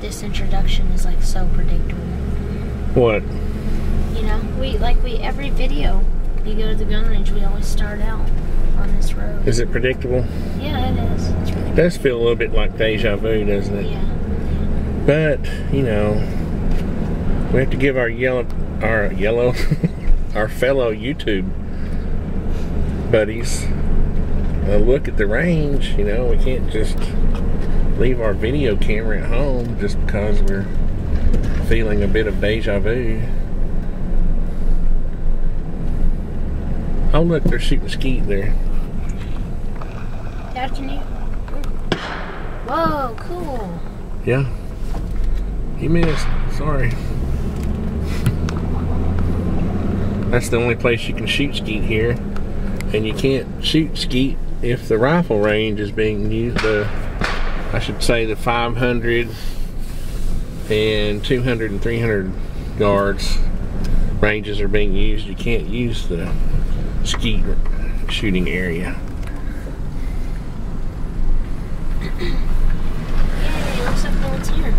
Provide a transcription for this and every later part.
this introduction is like so predictable. What? You know, we every video we go to the gun range, we always start out on this road. Is it predictable? Yeah, it is. It's really It does feel a little bit like deja vu, doesn't it? Yeah. But, you know, we have to give our our fellow YouTube buddies a look at the range. You know, we can't just leave our video camera at home just because we're feeling a bit of deja vu. Oh look, they're shooting skeet there. Dad, can you? Whoa, cool. Yeah. You missed. Sorry. That's the only place you can shoot skeet here. And you can't shoot skeet if the rifle range is being used. I should say the 500 and 200 and 300 yards ranges are being used. You can't use the skeet shooting area. Yay, looks like no one's here.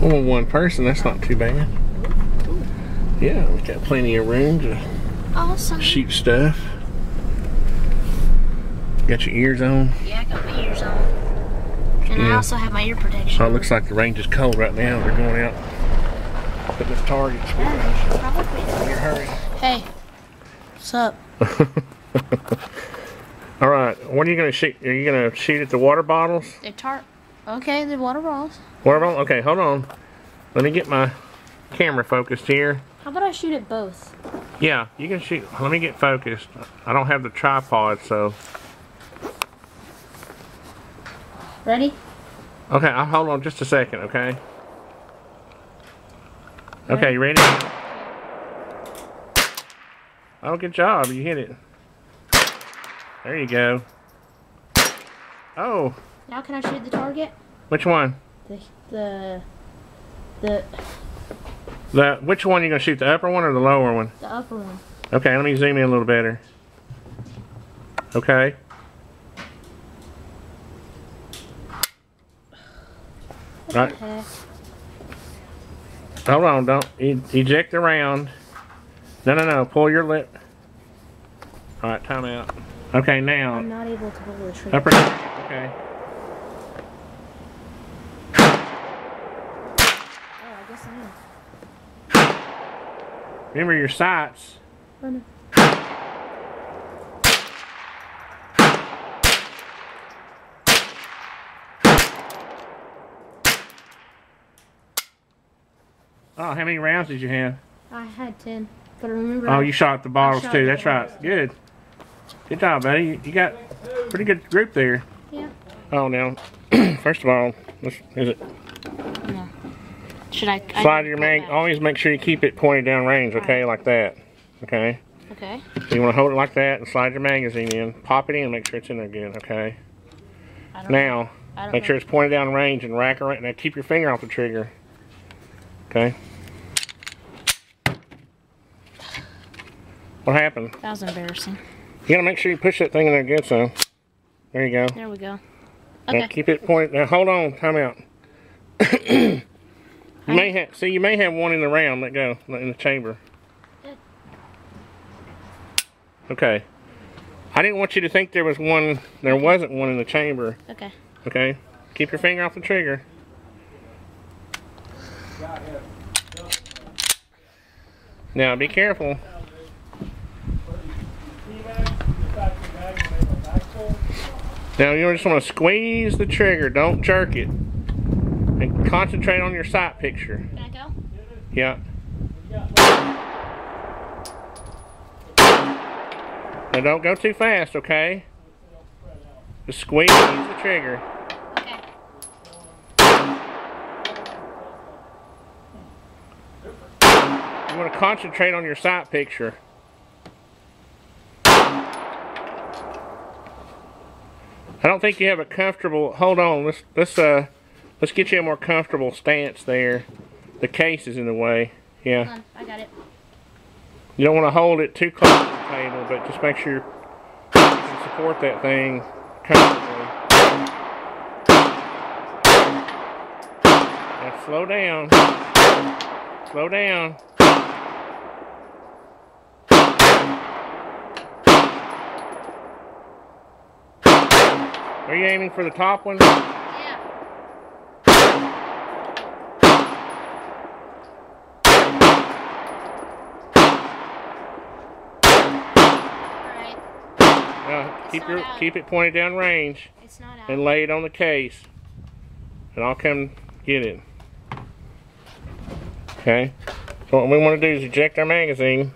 Well, one person, that's not too bad. Ooh. Yeah, we got plenty of room to Awesome. shoot stuff. Got your ears on? Yeah, I got my ears on. And I also have my ear protection. Oh, it looks like the range is cold right now. They're going out putting up targets. Better hurry. Hey, what's up? All right, what are you going to shoot? Are you going to shoot at the water bottles? Okay, the water bottles. Water bottle? Okay, hold on. Let me get my camera focused here. How about I shoot at both? Yeah, you can shoot. Let me get focused. I don't have the tripod, so. Ready? Okay, I'll hold on just a second, okay? Okay, you ready? Oh, good job. You hit it. There you go. Oh. Now can I shoot the target? Which one? Which one are you going to shoot? The upper one or the lower one? The upper one. Okay, let me zoom in a little better. Okay. Right. Hold on, don't eject the round. No, pull your lip. Alright, time out. Okay, now. I'm not able to pull the trigger. Upper target, okay. Oh, I guess I am. Remember your sights. Oh, no. Oh, how many rounds did you have? I had 10, but remember. Oh, you shot the bottles too. That's right. Bottles. Good. Good job, buddy. You got a pretty good group there. Yeah. Oh, now, first of all, is it? No. Should I? Slide your mag. Always make sure you keep it pointed down range, okay, like that. Okay. Okay. So you want to hold it like that and slide your magazine in. Pop it in and make sure it's in there good, okay? Now, make sure it's pointed down range and rack around. Now keep your finger off the trigger. Okay. What happened? That was embarrassing. You gotta make sure you push that thing in there good, so. There you go. There we go. Okay. Now keep it pointed. Now hold on. Time out. You may have one in the round. Let go in the chamber. Okay. I didn't want you to think there was one. There wasn't one in the chamber. Okay. Okay. Keep your finger off the trigger. Now be careful. Now you just want to squeeze the trigger. Don't jerk it. And concentrate on your sight picture. Can I go? Yeah. Now don't go too fast, okay? Just squeeze the trigger. Okay. You want to concentrate on your sight picture. I don't think you have a comfortable. Hold on. Let's get you a more comfortable stance there. The case is in the way. Yeah. Hold on, I got it. You don't want to hold it too close to the table, but just make sure you can support that thing comfortably. Slow down. Slow down. Are you aiming for the top one? Yeah. Alright. Now, keep it pointed down range. It's not out. And lay it on the case. And I'll come get it. Okay. So what we want to do is eject our magazine.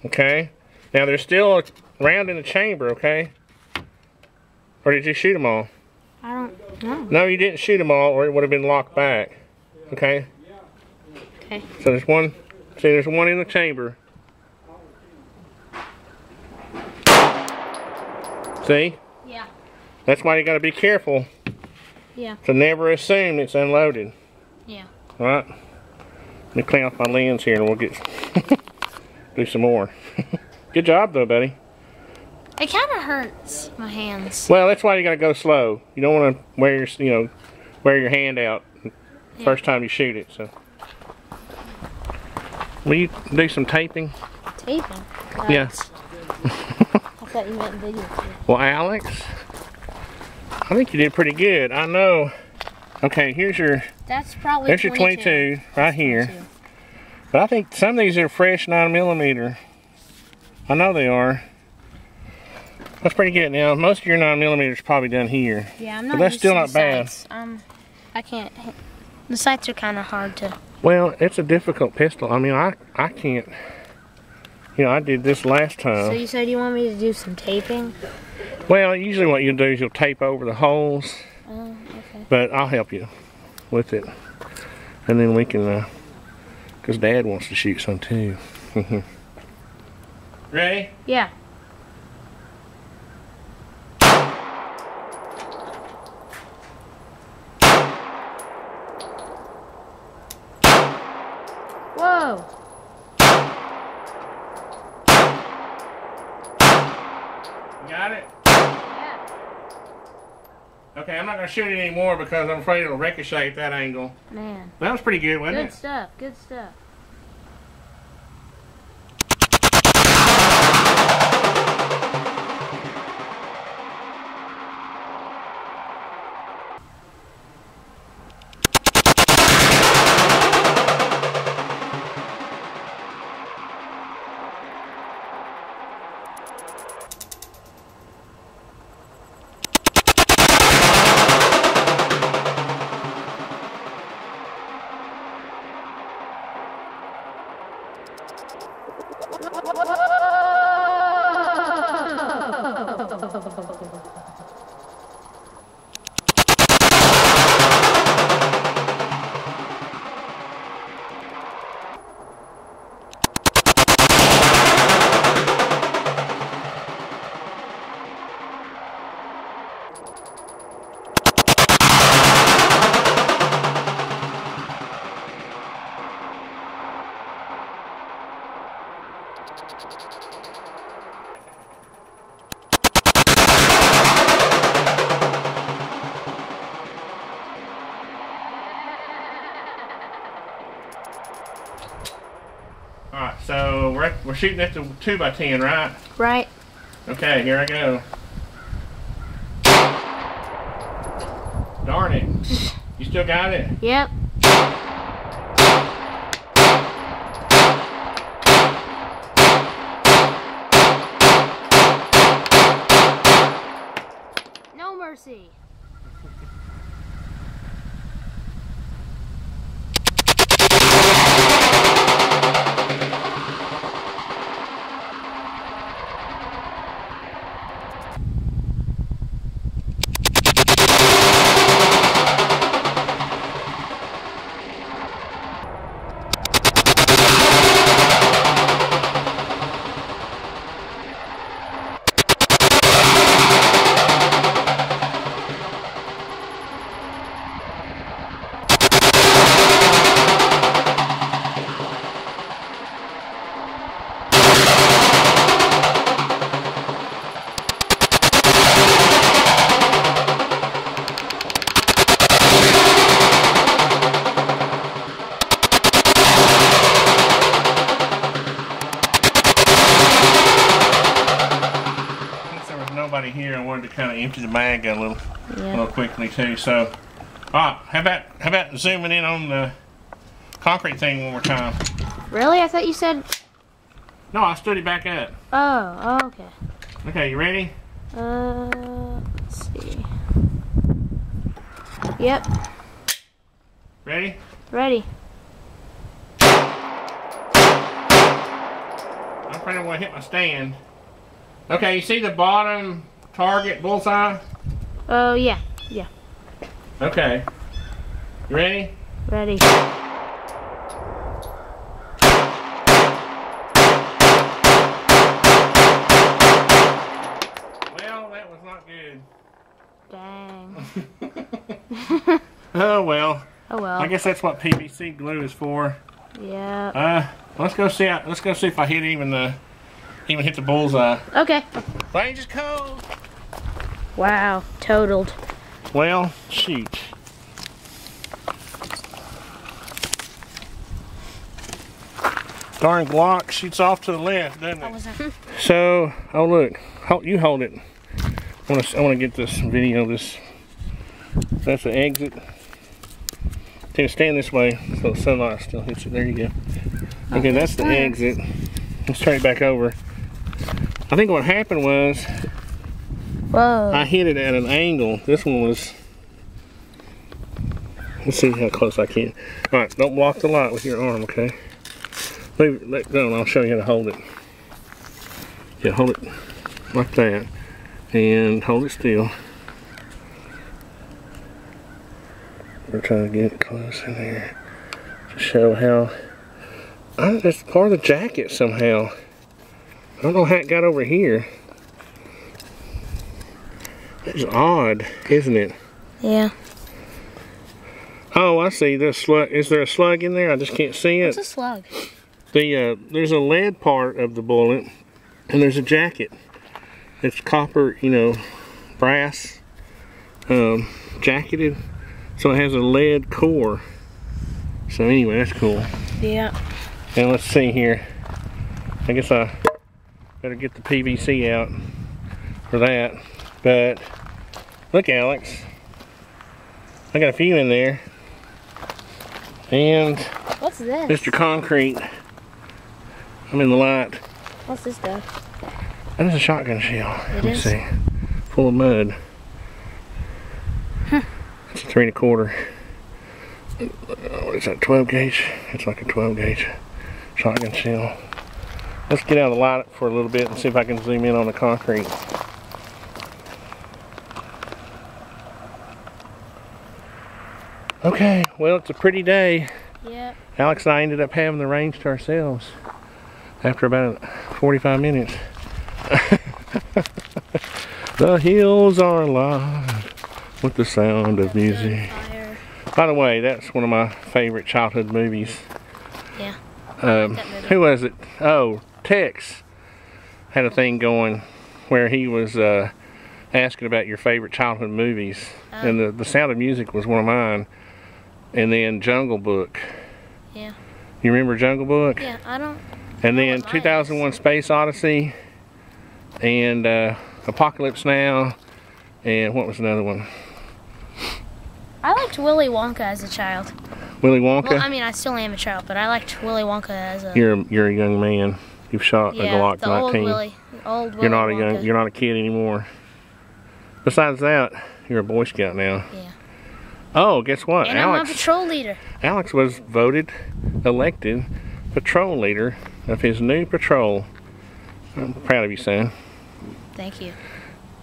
Okay. Now there's still a round in the chamber, okay? Or did you shoot them all? I don't know. No, you didn't shoot them all or it would have been locked back. Okay? Okay. So there's one, see there's one in the chamber. See? Yeah. That's why you got to be careful. Yeah. To never assume it's unloaded. Yeah. Alright? Let me clean off my lens here and we'll get do some more. Good job though, buddy. It kind of hurts my hands. Well, that's why you gotta go slow. You don't want to wear your, wear your hand out first time you shoot it. So, will you do some taping? Taping? Yeah. I thought you meant video. Well, Alex, I think you did pretty good. I know. Okay, here's your. That's probably. There's your 22 right here. 22. But I think some of these are fresh 9mm. I know they are. That's pretty good. Now, most of your 9mm is probably done here. Yeah, I'm not. But that's still not bad. I can't. The sights are kind of hard to. Well, it's a difficult pistol. I mean, I can't. I did this last time. So you said you want me to do some taping? Well, usually what you'll do is you'll tape over the holes. Oh, okay. But I'll help you with it. And then we can, because Dad wants to shoot some too. Ready? Yeah. Whoa. Got it? Yeah. Okay, I'm not going to shoot it anymore because I'm afraid it'll ricochet at that angle. Man. That was pretty good, wasn't it? Good stuff, good stuff. Alright, so we're shooting at the 2x10, right? Right. Okay, here I go. Darn it. You still got it? Yep. No mercy. nobody here, I wanted to kind of empty the bag a little quickly too. So, how about zooming in on the concrete thing one more time? Really? I thought you said. No, I stood it back up. Oh, okay. Okay, you ready? Let's see. Yep. Ready? Ready. I'm afraid I'm gonna hit my stand. Okay, you see the bottom target bullseye? Oh, yeah. Yeah. Okay. You ready? Ready. Well, that was not good. Dang. Oh well. Oh well. I guess that's what PVC glue is for. Yeah. Let's go see. Let's go see if I hit even hit the bullseye. Okay. Range is cold. Wow. Totaled. Well, shoot. Darn Glock shoots off to the left, doesn't it? So, oh look, you hold it. I want to get this video. That's the exit. To stand this way so the sunlight still hits it. There you go. Okay, that's the exit. Let's turn it back over. I think what happened was, whoa, I hit it at an angle. This one was. Let's see how close I can. All right, don't block the light with your arm, okay? Let go, and I'll show you how to hold it. Yeah, hold it like that, and hold it still. We're trying to get it close in there to show how. It's part of the jacket somehow. I don't know how it got over here. It's odd, isn't it? Yeah. Oh, I see. There's slug. Is there a slug in there? I just can't see it. What's a slug? There's a lead part of the bullet, and there's a jacket. It's copper, brass, jacketed. So it has a lead core. So anyway, that's cool. Yeah. And let's see here. I guess I better get the PVC out for that. But look, Alex, I got a few in there. And what's this? Mr. Concrete. I'm in the light. What's this stuff? That is a shotgun shell. It Let me see. Full of mud. It's a 3 1/4. What is that, 12 gauge? It's like a 12 gauge shotgun shell. Let's get out of the light for a little bit and see if I can zoom in on the concrete. Okay, well, it's a pretty day. Yep. Alex and I ended up having the range to ourselves after about 45 minutes. The hills are alive with the sound of music. By the way, that's one of my favorite childhood movies. Yeah. Who was it? Oh, Tex had a thing going where he was asking about your favorite childhood movies. And the Sound of Music was one of mine. And then Jungle Book. Yeah. You remember Jungle Book? Yeah, I don't. And then 2001 Space Odyssey. And Apocalypse Now. And what was another one? I liked Willy Wonka as a child. Willy Wonka? Well, I mean, I still am a child, but I liked Willy Wonka as a. You're a young man. You've shot a Glock 19. Old Willy You're not a kid anymore. Besides that, you're a Boy Scout now. Yeah. Oh, guess what? And I'm a patrol leader. Alex was elected patrol leader of his new patrol. I'm proud of you, son. Thank you.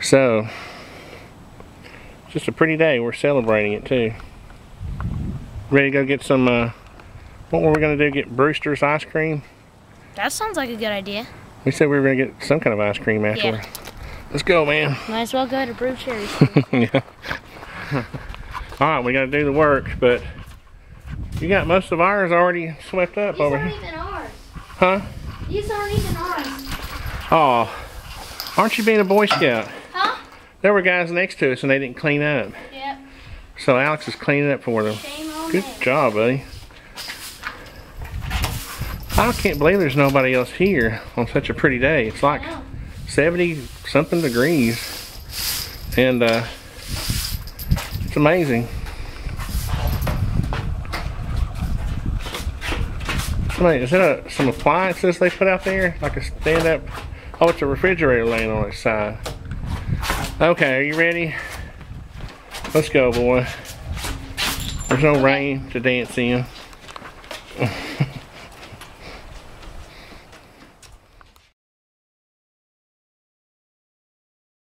So, just a pretty day. We're celebrating it too. Ready to go get some, what were we going to do? Get Brewster's ice cream? That sounds like a good idea. We said we were going to get some kind of ice cream afterward. Yeah. Let's go, man. Might as well go to Brew Cherry. Yeah. Alright, we got to do the work, but you got most of ours already swept up over here. These aren't even ours. Huh? These aren't even ours. Oh, aren't you being a Boy Scout? Huh? There were guys next to us and they didn't clean up. Yep. So Alex is cleaning up for them. Shame on Good them. job, buddy. I can't believe there's nobody else here on such a pretty day. It's like 70 something degrees. And it's amazing. Is that some appliances they put out there? Like a stand-up? Oh, it's a refrigerator laying on its side. Okay, are you ready? Let's go, boy. There's no rain to dance in.